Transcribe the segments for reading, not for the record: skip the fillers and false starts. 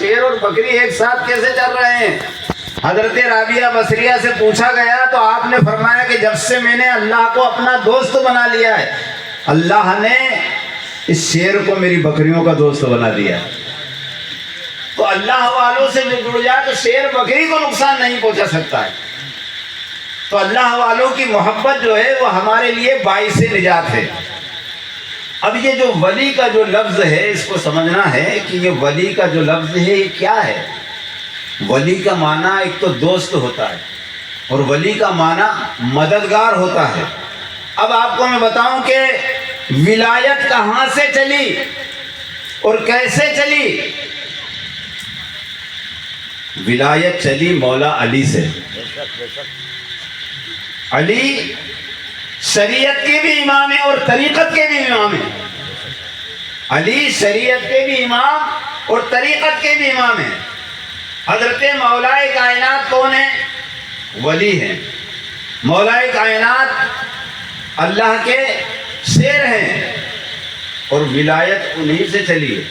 شیر اور بکری ایک ساتھ کیسے چل رہے ہیں؟ حضرت رابعہ بصریہ سے پوچھا گیا تو آپ نے فرمایا کہ جب سے میں نے اللہ کو اپنا دوست بنا لیا ہے، اللہ نے اس شیر کو میری بکریوں کا دوست بنا دیا ہے۔ تو اللہ والوں سے جو جڑ جائے تو شیر بکری کو نقصان نہیں پہنچا سکتا ہے۔ تو اللہ والوں کی محبت جو ہے وہ ہمارے لیے باعث نجات ہے۔ اب یہ جو ولی کا جو لفظ ہے اس کو سمجھنا ہے کہ یہ ولی کا جو لفظ ہے یہ کیا ہے۔ ولی کا معنی ایک تو دوست ہوتا ہے اور ولی کا معنی مددگار ہوتا ہے۔ اب آپ کو میں بتاؤں کہ ولایت کہاں سے چلی اور کیسے چلی؟ ولایت چلی مولا علی سے۔ علی شریعت کے بھی امام ہیں اور طریقت کے بھی امام ہیں۔ علی شریعت کے بھی امام اور طریقت کے بھی امام ہیں۔ حضرت مولا کائنات کون ہیں؟ ولی ہیں۔ مولا کائنات اللہ کے شیر ہیں اور ولایت انہی سے چلی ہے،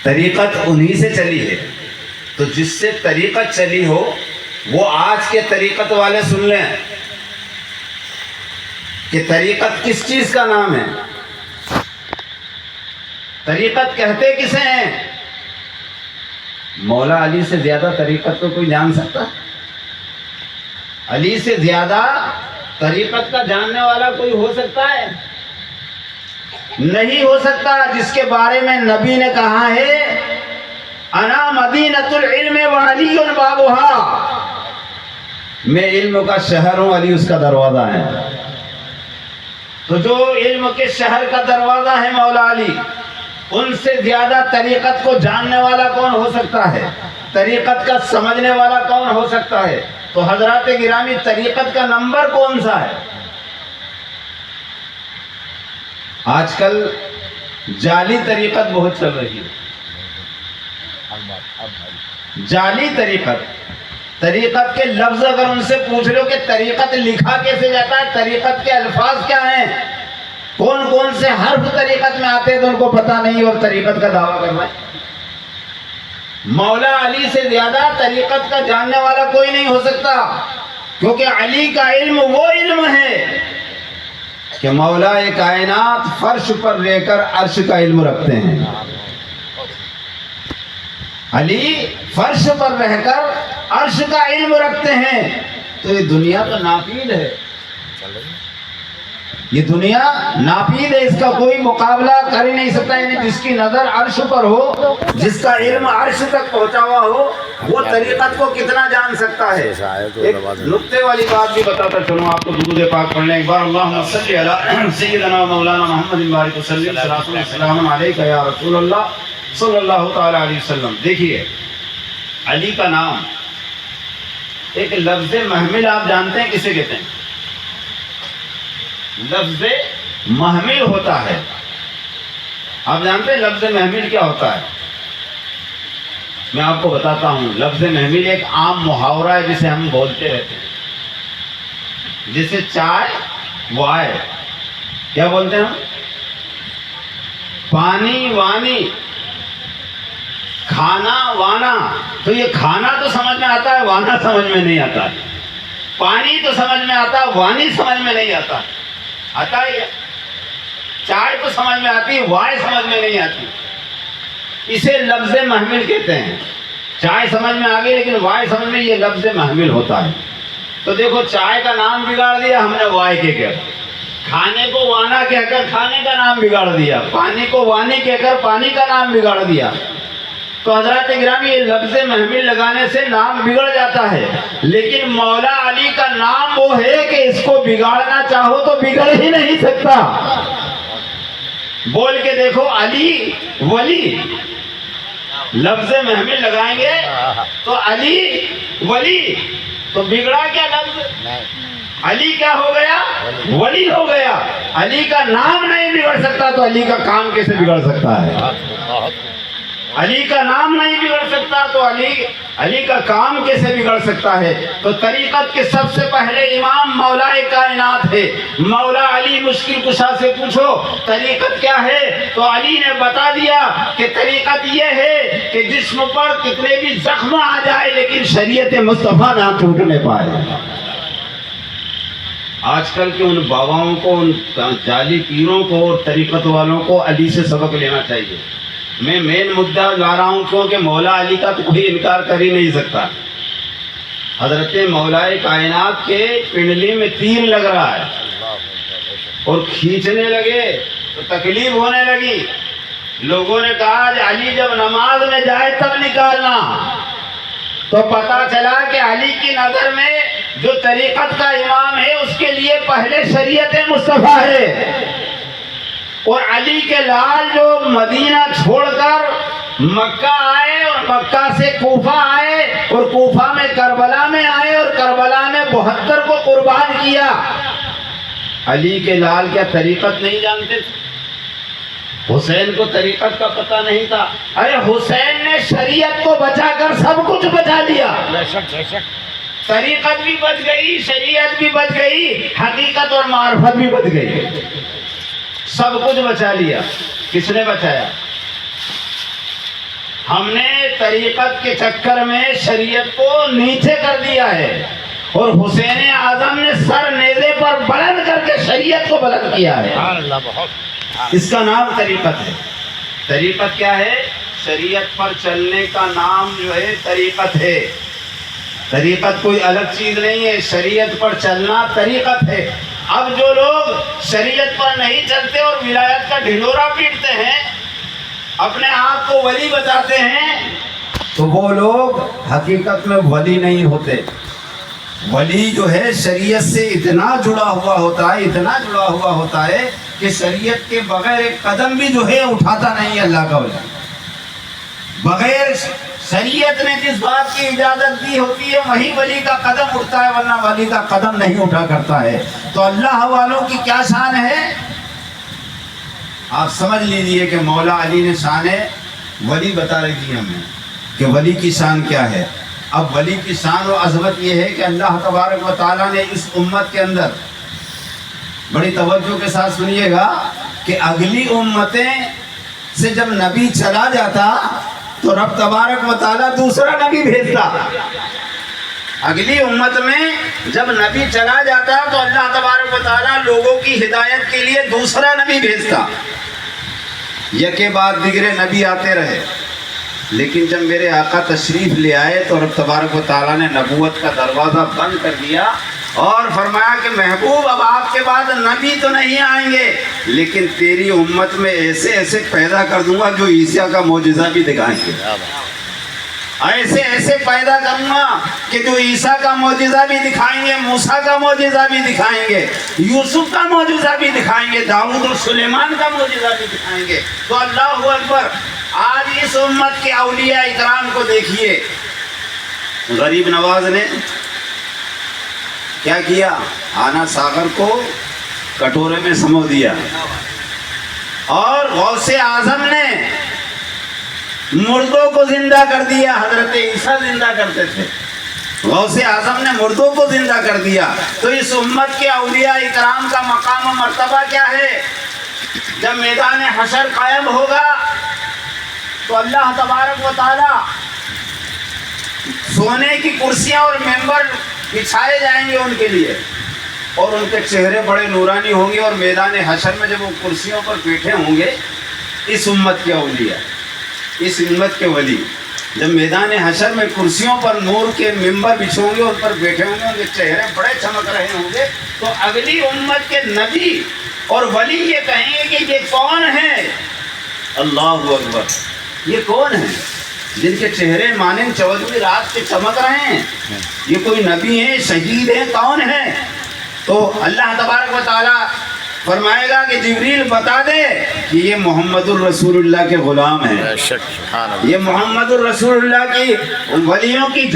طریقت انہی سے چلی ہے۔ تو جس سے طریقت چلی ہو وہ آج کے طریقت والے سن لیں کہ طریقت کس چیز کا نام ہے، طریقت کہتے کسے ہیں؟ مولا علی سے زیادہ طریقت کو کوئی جان سکتا؟ علی سے زیادہ طریقت کا جاننے والا کوئی ہو سکتا ہے؟ نہیں ہو سکتا۔ جس کے بارے میں نبی نے کہا ہے انا مدینۃ العلم وعلی بابها، میں علم کا شہر ہوں، علی اس کا دروازہ ہے۔ تو جو علم کے شہر کا دروازہ ہے مولا علی، ان سے زیادہ طریقت کو جاننے والا کون ہو سکتا ہے؟ طریقت کا سمجھنے والا کون ہو سکتا ہے؟ تو حضرات گرامی طریقت کا نمبر کون سا ہے؟ آج کل جعلی طریقت بہت چل رہی ہے۔ جعلی طریقت کے لفظ اگر ان سے پوچھ لو کہ طریقت لکھا کیسے جاتا ہے، طریقت کے الفاظ کیا ہیں، کون کون سے حرف طریقت میں آتے ہیں، تو ان کو پتہ نہیں اور طریقت کا دعویٰ کرنا ہے۔ مولا علی سے زیادہ طریقت کا جاننے والا کوئی نہیں ہو سکتا، کیونکہ علی کا علم وہ علم ہے کہ مولا کائنات فرش پر رہ کر عرش کا علم رکھتے ہیں۔ علی فرش پر رہ کر عرش کا علم رکھتے ہیں۔ تو یہ دنیا تو ناپید ہے، یہ دنیا ناپید ہے، اس کا کوئی مقابلہ کر ہی نہیں سکتا۔ یعنی جس کی نظر عرش پر ہو، جس کا علم عرش تک پہنچا ہوا ہو، وہ طریقت کو کتنا جان سکتا ہے۔ ایک نقطے والی بات بھی بتاتا چلوں آپ کو، درود پاک پڑھنے ایک بار، اللہم صلی علی سیدنا مولانا محمد بارک وسلم، صلاۃ و سلام علیک یا رسول اللہ صلی اللہ تعالی علیہ وسلم۔ دیکھیے علی کا نام ایک لفظ محمل آپ جانتے ہیں کسے کہتے ہیں؟ لفظ محمل ہوتا ہے۔ آپ جانتے ہیں لفظ محمل کیا ہوتا ہے؟ میں آپ کو بتاتا ہوں۔ لفظ محمل ایک عام محاورہ ہے جسے ہم بولتے رہتے ہیں، جیسے چائے وائے، کیا بولتے ہیں ہم؟ پانی وانی، کھانا وانا۔ تو یہ کھانا تو سمجھ میں آتا ہے، وانا سمجھ میں نہیں آتا ہے۔ پانی تو سمجھ میں آتا ہے، وانی سمجھ میں نہیں آتا، آتا ہے؟ چائے تو سمجھ میں آتی ہے، وائے سمجھ میں نہیں آتی۔ اسے لفظ محمل کہتے ہیں۔ چائے سمجھ میں آ گئی لیکن وائے سمجھ میں، یہ لفظ محمل ہوتا ہے۔ تو دیکھو چائے کا نام بگاڑ دیا ہم نے وائے کے کہہ کر، کھانے کو وانا کہہ کر کھانے کا نام بگاڑ دیا، پانی کو وانی کہہ کر پانی کا نام بگاڑ دیا۔ تو حضرات گرامی یہ لفظ محمل لگانے سے نام بگڑ جاتا ہے، لیکن مولا علی کا نام وہ ہے کہ اس کو بگاڑنا چاہو تو بگڑ ہی نہیں سکتا۔ بول کے دیکھو علی ولی، لفظ محمل لگائیں گے تو علی ولی، تو بگڑا کیا لفظ؟ علی کیا ہو گیا؟ ولی ہو گیا۔ علی کا نام نہیں بگڑ سکتا تو علی کا کام کیسے بگڑ سکتا ہے؟ علی کا نام نہیں بگڑ سکتا تو علی کا کام کیسے بگڑ سکتا ہے؟ تو طریقت کے سب سے پہلے امام مولا کائنات ہے، مولا علی مشکل کشا سے پوچھو طریقت کیا ہے، تو علی نے بتا دیا کہ طریقت یہ ہے کہ جسم پر کتنے بھی زخم آ جائے لیکن شریعت مصطفیٰ نہ ٹوٹنے پائے۔ آج کل کے ان باباؤں کو، ان جعلی پیروں کو اور طریقت والوں کو علی سے سبق لینا چاہیے۔ میں مین مدعا لا رہا ہوں کیونکہ مولا علی کا تو کوئی انکار کر ہی نہیں سکتا۔ حضرت مولا کائنات کے پنڈلی میں تیر لگ رہا ہے اور کھینچنے لگے تو تکلیف ہونے لگی۔ لوگوں نے کہا کہ علی جب نماز میں جائے تب نکالنا، تو پتا چلا کہ علی کی نظر میں جو طریقت کا امام ہے اس کے لیے پہلے شریعت مصطفیٰ ہے، اور علی کے لال جو مدینہ چھوڑ کر مکہ آئے اور مکہ سے کوفہ آئے اور کوفہ میں کربلا میں آئے اور کربلا میں 72 کو قربان کیا، علی کے لال کیا طریقت نہیں جانتے تھے؟ حسین کو طریقت کا پتہ نہیں تھا؟ ارے حسین نے شریعت کو بچا کر سب کچھ بچا لیا، طریقت بھی بچ گئی، شریعت بھی بچ گئی، حقیقت اور معرفت بھی بچ گئی، سب کچھ بچا لیا۔ کس نے بچایا؟ ہم نے طریقت کے چکر میں شریعت کو نیچے کر دیا ہے، اور حسین اعظم نے سر نیزے پر بلند کر کے شریعت کو بلند کیا ہے۔ اس کا نام طریقت ہے۔ طریقت کیا ہے؟ شریعت پر چلنے کا نام جو ہے طریقت ہے۔ طریقت کوئی الگ چیز نہیں ہے، شریعت پر چلنا طریقت ہے۔ اب جو لوگ شریعت پر نہیں چلتے اور ولایت کا ڈھنڈورا پیٹتے ہیں، اپنے آپ کو ولی بتاتے ہیں، تو وہ لوگ حقیقت میں ولی نہیں ہوتے۔ ولی جو ہے شریعت سے اتنا جڑا ہوا ہوتا ہے، اتنا جڑا ہوا ہوتا ہے کہ شریعت کے بغیر ایک قدم بھی جو ہے اٹھاتا نہیں اللہ کا ولی۔ بغیر شریعت نے جس بات کی اجازت دی ہوتی ہے وہی ولی کا قدم اٹھتا ہے، ورنہ ولی کا قدم نہیں اٹھا کرتا ہے۔ تو اللہ والوں کی کیا شان ہے؟ آپ سمجھ لیجئے کہ مولا علی نے شان ولی بتا رہی ہمیں کہ ولی کی شان کیا ہے۔ اب ولی کی شان و عظمت یہ ہے کہ اللہ تبارک و تعالیٰ نے اس امت کے اندر، بڑی توجہ کے ساتھ سنیے گا، کہ اگلی امتیں سے جب نبی چلا جاتا تو رب تبارک و تعالیٰ دوسرا نبی بھیجتا۔ اگلی امت میں جب نبی چلا جاتا تو اللہ تبارک و تعالیٰ لوگوں کی ہدایت کے لیے دوسرا نبی بھیجتا۔ یکے بعد دیگرے نبی آتے رہے، لیکن جب میرے آقا تشریف لے آئے تو رب تبارک و تعالیٰ نے نبوت کا دروازہ بند کر دیا اور فرمایا کہ محبوب اب آپ کے بعد نبی تو نہیں آئیں گے، لیکن تیری امت میں ایسے ایسے پیدا کر دوں گا جو عیسیٰ کا معجزہ بھی دکھائیں گے، ایسے ایسے پیدا کروں گا کہ جو عیسیٰ کا معجزہ بھی دکھائیں گے، موسیٰ کا معجزہ بھی دکھائیں گے، یوسف کا معجزہ بھی دکھائیں گے، داؤد اور سلیمان کا معجزہ بھی دکھائیں گے۔ تو اللہ اکبر۔ آج اس امت کے اولیاء اکرام کو دیکھیے، غریب نواز نے کیا کیا؟ آنا ساغر کو کٹورے میں سمو دیا، اور غوث اعظم نے مردوں کو زندہ کر دیا۔ حضرت عیسیٰ زندہ کرتے تھے، غوث اعظم نے مردوں کو زندہ کر دیا۔ تو اس امت کے اولیاء اکرام کا مقام و مرتبہ کیا ہے؟ جب میدان حشر قائم ہوگا تو اللہ تبارک و تعالی سونے کی کرسیاں اور ممبر بچھائے جائیں گے ان کے لیے، اور ان کے چہرے بڑے نورانی ہوں گے، اور میدان حشر میں جب وہ کرسیوں پر بیٹھے ہوں گے، اس امت کے اولیاء، اس امت کے ولی جب میدان حشر میں کرسیوں پر نور کے ممبر بچھوں گے، ان پر بیٹھے ہوں گے، ان کے چہرے بڑے چمک رہے ہوں گے، تو اگلی امت کے نبی اور ولی یہ کہیں گے کہ یہ کون ہے؟ اللہ اکبر، یہ کون ہے جن کے چہرے مانند چودھویں رات کے چمک رہے ہیں؟ یہ کوئی نبی ہیں، شہید ہیں، کون ہیں؟ تو اللہ تبارک و تعالیٰ فرمائے گا کہ جبریل بتا دے کہ یہ محمد الرسول اللہ کے غلام ہیں، یہ محمد الرسول اللہ کی ولیوں کی